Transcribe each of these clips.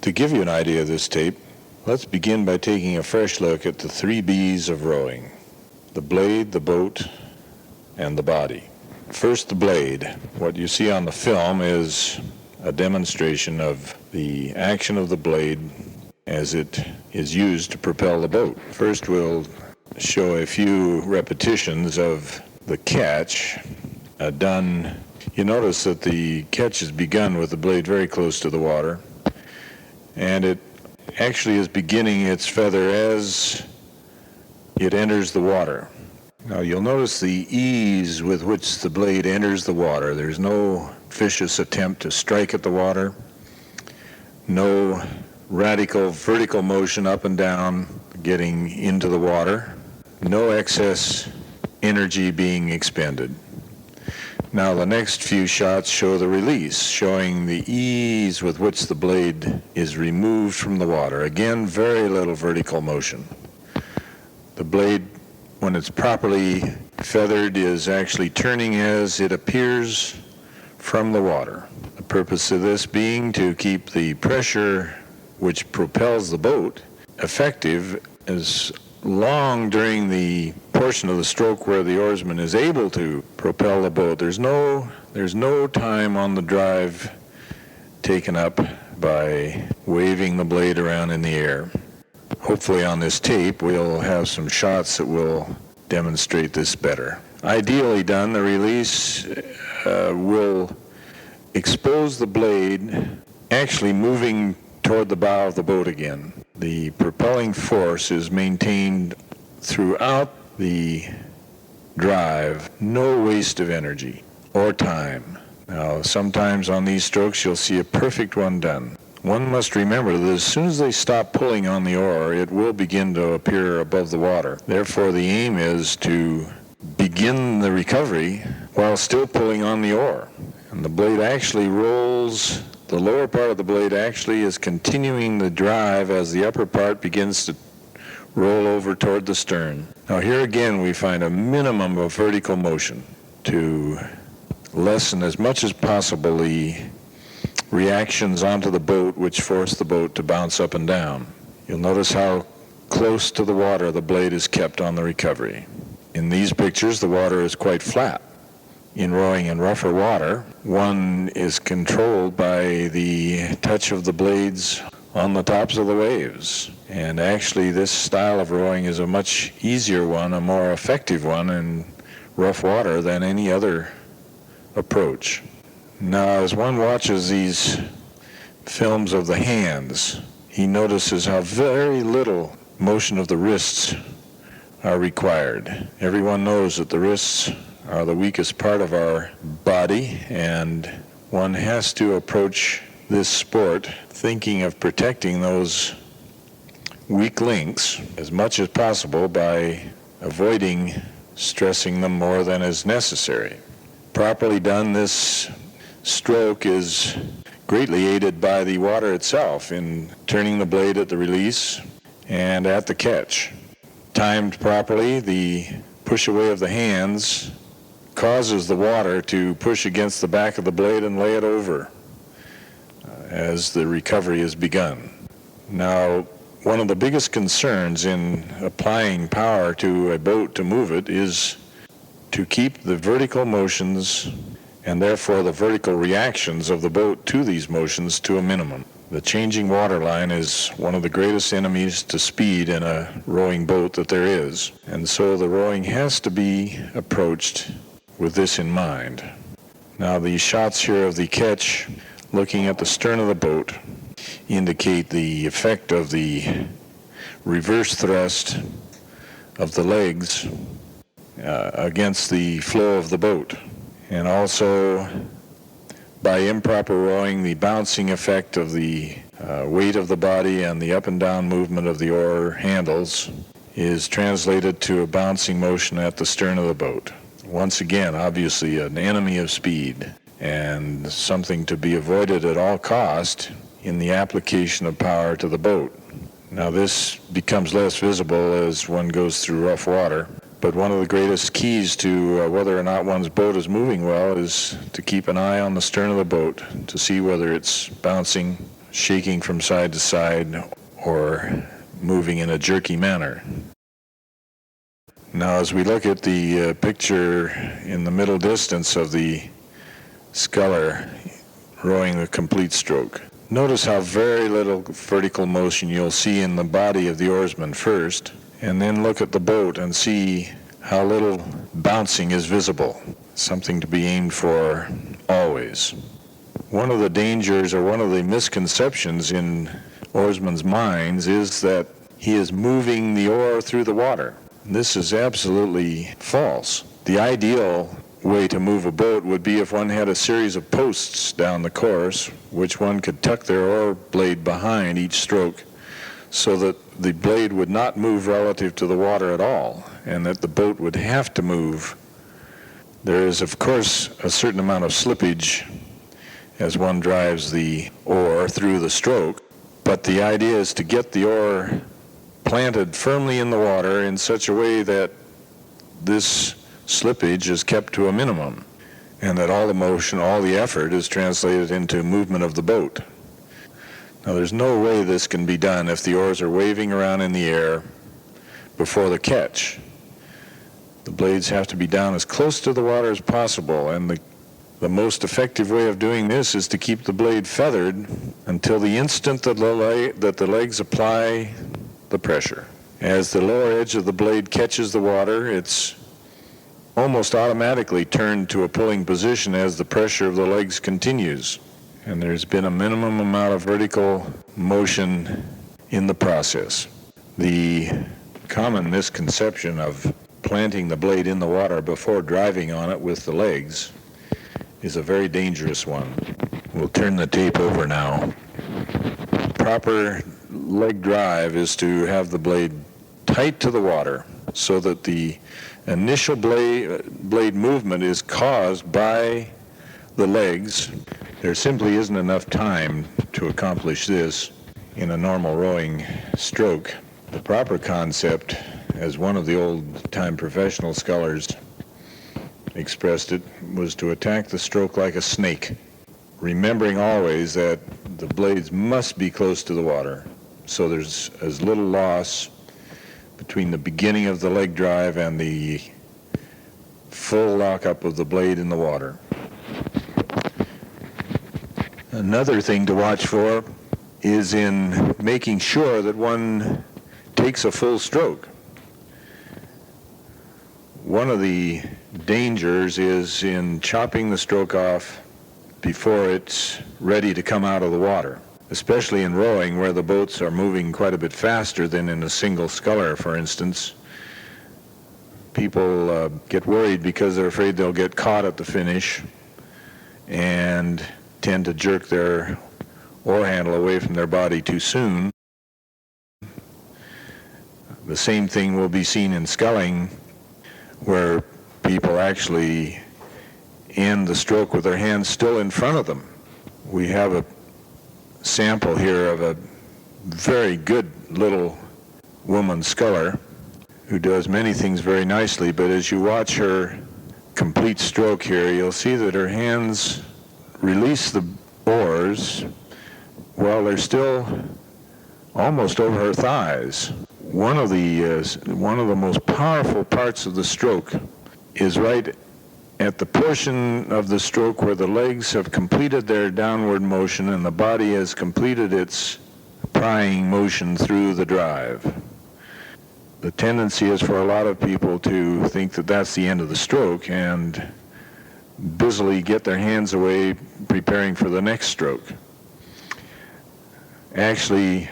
To give you an idea of this tape, let's begin by taking a fresh look at the 3 B's of rowing: the blade, the boat, and the body. First, the blade. What you see on the film is a demonstration of the action of the blade as it is used to propel the boat. First, we'll show a few repetitions of the catch done. You notice that the catch is begun with the blade very close to the water, and it actually is beginning its feather as it enters the water. Now you'll notice the ease with which the blade enters the water. There's no vicious attempt to strike at the water, no radical vertical motion up and down getting into the water, no excess energy being expended. Now the next few shots show the release, showing the ease with which the blade is removed from the water. Again, very little vertical motion. The blade, when it's properly feathered, is actually turning as it appears from the water. The purpose of this being to keep the pressure which propels the boat effective as long during the portion of the stroke where the oarsman is able to propel the boat. There's no time on the drive taken up by waving the blade around in the air. Hopefully on this tape we'll have some shots that will demonstrate this better. Ideally done, the release will expose the blade actually moving toward the bow of the boat again. The propelling force is maintained throughout the drive, no waste of energy or time. Now, sometimes on these strokes you'll see a perfect one done. One must remember that as soon as they stop pulling on the oar, it will begin to appear above the water. Therefore, the aim is to begin the recovery while still pulling on the oar. And the blade actually rolls. The lower part of the blade actually is continuing the drive as the upper part begins to roll over toward the stern. Now here again we find a minimum of vertical motion to lessen as much as possible the reactions onto the boat which force the boat to bounce up and down. You'll notice how close to the water the blade is kept on the recovery. In these pictures the water is quite flat. In rowing in rougher water, one is controlled by the touch of the blades on the tops of the waves. And actually this style of rowing is a much easier one, a more effective one in rough water than any other approach. Now as one watches these films of the hands, he notices how very little motion of the wrists are required. Everyone knows that the wrists are the weakest part of our body, and one has to approach this sport thinking of protecting those weak links as much as possible by avoiding stressing them more than is necessary. Properly done, this stroke is greatly aided by the water itself in turning the blade at the release and at the catch. Timed properly, the push away of the hands causes the water to push against the back of the blade and lay it over as the recovery is begun. Now, one of the biggest concerns in applying power to a boat to move it is to keep the vertical motions and therefore the vertical reactions of the boat to these motions to a minimum. The changing water line is one of the greatest enemies to speed in a rowing boat that there is, and so the rowing has to be approached with this in mind. Now the shots here of the catch looking at the stern of the boat indicate the effect of the reverse thrust of the legs against the flow of the boat, and also by improper rowing, the bouncing effect of the weight of the body and the up and down movement of the oar handles is translated to a bouncing motion at the stern of the boat. Once again, obviously an enemy of speed and something to be avoided at all cost in the application of power to the boat. Now this becomes less visible as one goes through rough water, but one of the greatest keys to whether or not one's boat is moving well is to keep an eye on the stern of the boat to see whether it's bouncing shaking from side to side or moving in a jerky manner. Now, as we look at the picture in the middle distance of the sculler rowing a complete stroke, notice how very little vertical motion you'll see in the body of the oarsman first, and then look at the boat and see how little bouncing is visible, something to be aimed for always. One of the dangers or one of the misconceptions in oarsmen's minds is that he is moving the oar through the water. This is absolutely false. The ideal way to move a boat would be if one had a series of posts down the course, which one could tuck their oar blade behind each stroke so that the blade would not move relative to the water at all, and that the boat would have to move. There is, of course, a certain amount of slippage as one drives the oar through the stroke, but the idea is to get the oar planted firmly in the water in such a way that this slippage is kept to a minimum, and that all the motion, all the effort is translated into movement of the boat. Now, there's no way this can be done if the oars are waving around in the air before the catch. The blades have to be down as close to the water as possible, and the most effective way of doing this is to keep the blade feathered until the instant that the legs apply the pressure. As the lower edge of the blade catches the water, it's almost automatically turned to a pulling position as the pressure of the legs continues. And there's been a minimum amount of vertical motion in the process. The common misconception of planting the blade in the water before driving on it with the legs is a very dangerous one. We'll turn the tape over now. Proper leg drive is to have the blade tight to the water so that the initial blade movement is caused by the legs. There simply isn't enough time to accomplish this in a normal rowing stroke. The proper concept, as one of the old-time professional scullers expressed it, was to attack the stroke like a snake, remembering always that the blades must be close to the water, so there's as little loss between the beginning of the leg drive and the full lockup of the blade in the water. Another thing to watch for is in making sure that one takes a full stroke. One of the dangers is in chopping the stroke off before it's ready to come out of the water, especially in rowing where the boats are moving quite a bit faster than in a single sculler, for instance. People get worried because they're afraid they'll get caught at the finish and tend to jerk their oar handle away from their body too soon. The same thing will be seen in sculling, where people actually end the stroke with their hands still in front of them. We have a sample here of a very good little woman sculler who does many things very nicely, but as you watch her complete stroke here, you'll see that her hands release the oars while they're still almost over her thighs. One of the most powerful parts of the stroke is right at the portion of the stroke where the legs have completed their downward motion and the body has completed its prying motion through the drive. The tendency is for a lot of people to think that that's the end of the stroke and busily get their hands away preparing for the next stroke. Actually,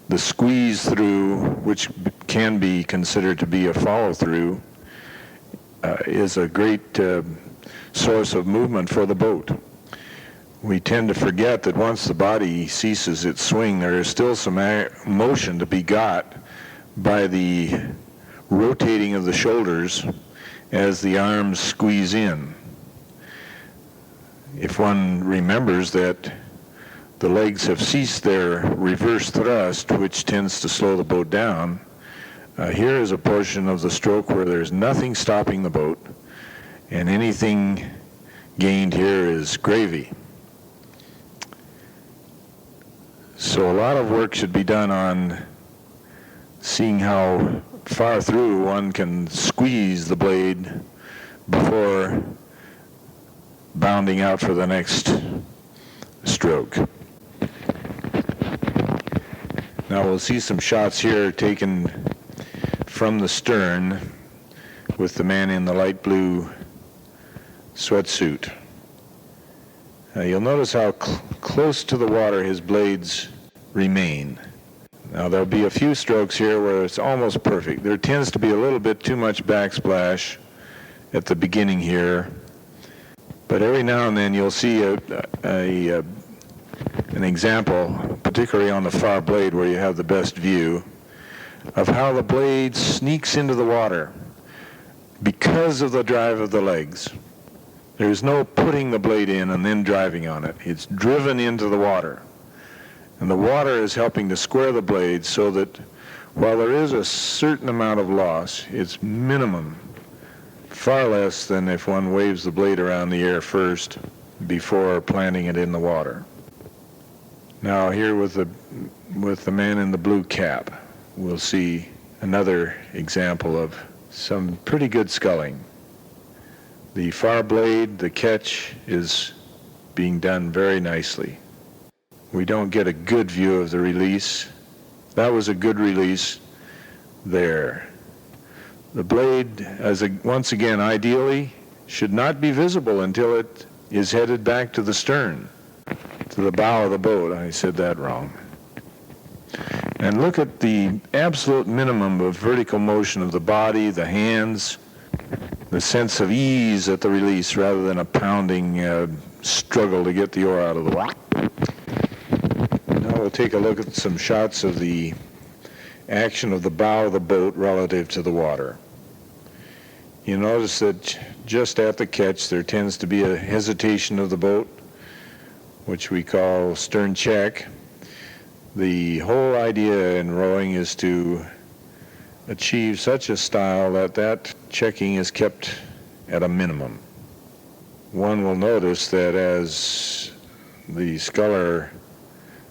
the squeeze through, which can be considered to be a follow through, is a great source of movement for the boat. We tend to forget that once the body ceases its swing, there is still some motion to be got by the rotating of the shoulders as the arms squeeze in. If one remembers that the legs have ceased their reverse thrust, which tends to slow the boat down, here is a portion of the stroke where there's nothing stopping the boat, and anything gained here is gravy. So a lot of work should be done on seeing how far through one can squeeze the blade before bounding out for the next stroke. Now we'll see some shots here taken from the stern with the man in the light blue sweatsuit. You'll notice how close to the water his blades remain. Now there'll be a few strokes here where it's almost perfect. There tends to be a little bit too much backsplash at the beginning here, but every now and then you'll see an example, particularly on the far blade where you have the best view, of how the blade sneaks into the water because of the drive of the legs. There's no putting the blade in and then driving on it. It's driven into the water. And the water is helping to square the blade so that while there is a certain amount of loss, it's minimum, far less than if one waves the blade around the air first before planting it in the water. Now here with the man in the blue cap, we'll see another example of some pretty good sculling. The far blade, the catch, is being done very nicely. We don't get a good view of the release. That was a good release there. The blade, once again, ideally, should not be visible until it is headed back to the stern, to the bow of the boat. I said that wrong. And look at the absolute minimum of vertical motion of the body, the hands, the sense of ease at the release rather than a pounding struggle to get the oar out of the water. Now we'll take a look at some shots of the action of the bow of the boat relative to the water. You notice that just at the catch there tends to be a hesitation of the boat, which we call stern check. The whole idea in rowing is to achieve such a style that checking is kept at a minimum. One will notice that as the sculler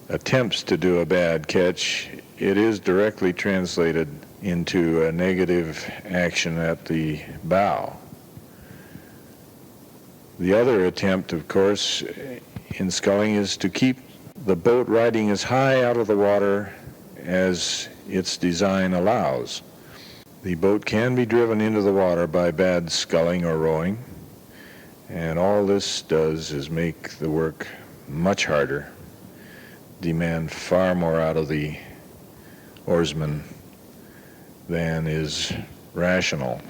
attempts to do a bad catch, it is directly translated into a negative action at the bow. The other attempt, of course, in sculling is to keep the boat riding as high out of the water as its design allows. The boat can be driven into the water by bad sculling or rowing, and all this does is make the work much harder, demand far more out of the oarsman than is rational.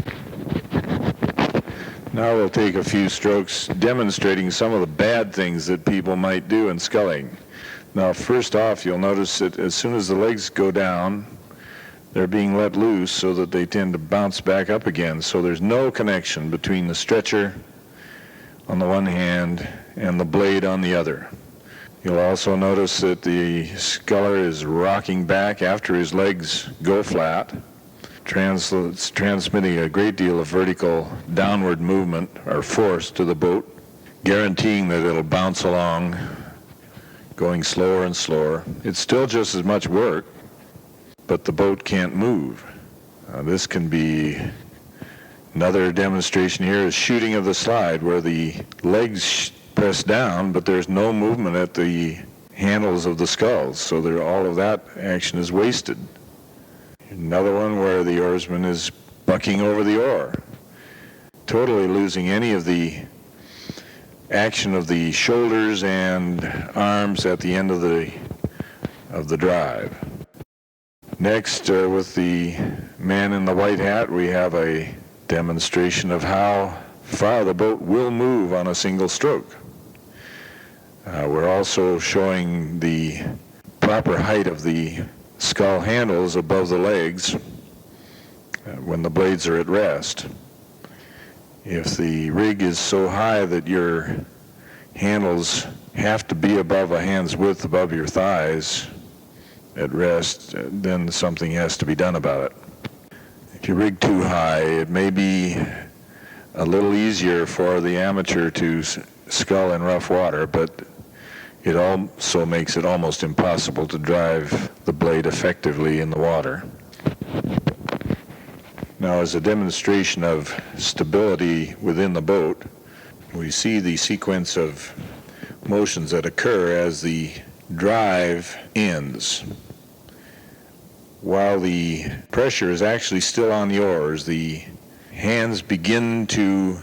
Now we'll take a few strokes demonstrating some of the bad things that people might do in sculling. Now first off, you'll notice that as soon as the legs go down, they're being let loose so that they tend to bounce back up again. So there's no connection between the stretcher on the one hand and the blade on the other. You'll also notice that the sculler is rocking back after his legs go flat, transmitting a great deal of vertical downward movement or force to the boat, guaranteeing that it'll bounce along, going slower and slower. It's still just as much work, but the boat can't move. This can be another demonstration here is shooting of the slide, where the legs press down, but there's no movement at the handles of the sculls, so all of that action is wasted. Another one where the oarsman is bucking over the oar, totally losing any of the action of the shoulders and arms at the end of the drive. Next, with the man in the white hat, we have a demonstration of how far the boat will move on a single stroke. We're also showing the proper height of the scull handles above the legs when the blades are at rest. If the rig is so high that your handles have to be above a hand's width above your thighs at rest, then something has to be done about it. If you rig too high, it may be a little easier for the amateur to scull in rough water, but It also makes it almost impossible to drive the blade effectively in the water. Now, as a demonstration of stability within the boat, we see the sequence of motions that occur as the drive ends. While the pressure is actually still on the oars, the hands begin to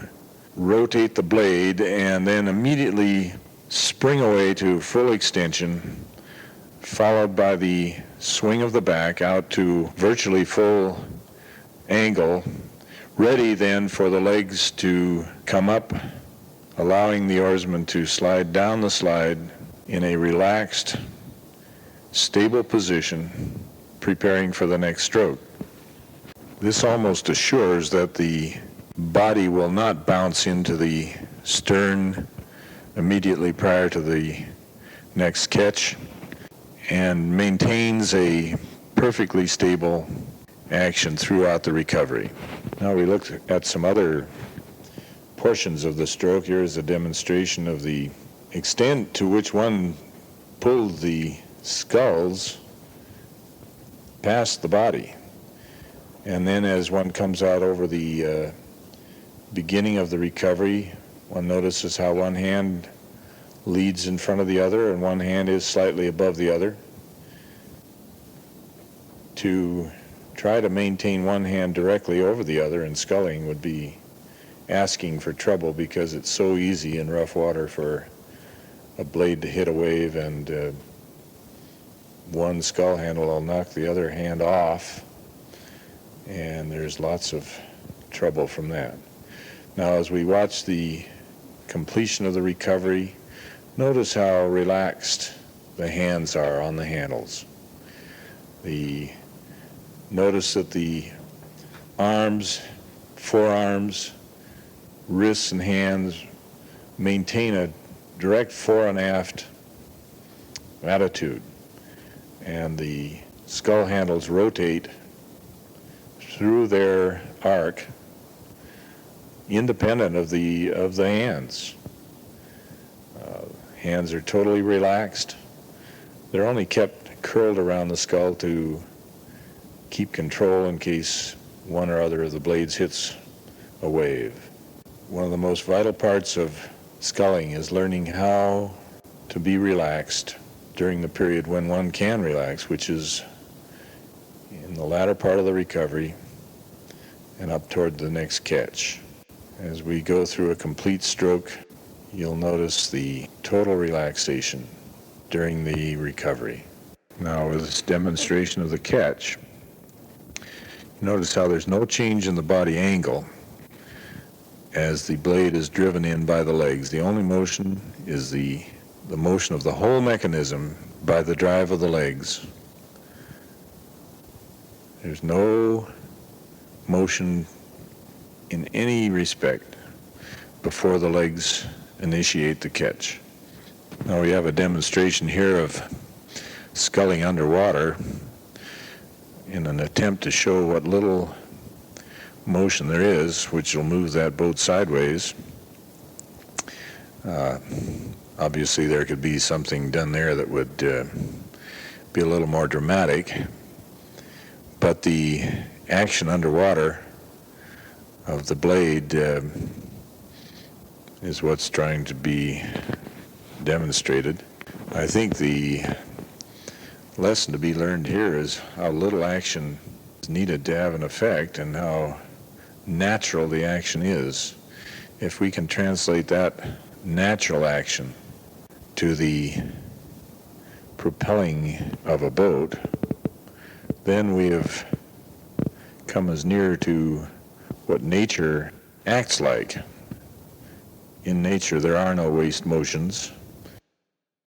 rotate the blade and then immediately spring away to full extension, followed by the swing of the back out to virtually full angle, ready then for the legs to come up, allowing the oarsman to slide down the slide in a relaxed, stable position, preparing for the next stroke. This almost assures that the body will not bounce into the stern immediately prior to the next catch, and maintains a perfectly stable action throughout the recovery. Now we look at some other portions of the stroke. Here is a demonstration of the extent to which one pulled the sculls past the body. And then as one comes out over the beginning of the recovery, one notices how one hand leads in front of the other and one hand is slightly above the other. To try to maintain one hand directly over the other in sculling would be asking for trouble, because it's so easy in rough water for a blade to hit a wave and one scull handle will knock the other hand off, and there's lots of trouble from that. Now, as we watch the completion of the recovery, notice how relaxed the hands are on the handles. Notice that the arms, forearms, wrists, and hands maintain a direct fore and aft attitude, and the skull handles rotate through their arc independent of the hands. Hands are totally relaxed. They're only kept curled around the skull to keep control in case one or other of the blades hits a wave. One of the most vital parts of sculling is learning how to be relaxed during the period when one can relax, which is in the latter part of the recovery and up toward the next catch. As we go through a complete stroke, you'll notice the total relaxation during the recovery. Now, with this demonstration of the catch, notice how there's no change in the body angle as the blade is driven in by the legs. The only motion is the motion of the whole mechanism by the drive of the legs. There's no motion in any respect before the legs initiate the catch. Now we have a demonstration here of sculling underwater in an attempt to show what little motion there is, which will move that boat sideways. Obviously there could be something done there that would be a little more dramatic, but the action underwater of the blade is what's trying to be demonstrated. I think the lesson to be learned here is how little action is needed to have an effect and how natural the action is. If we can translate that natural action to the propelling of a boat, then we have come as near to what nature acts like. In nature, there are no waste motions.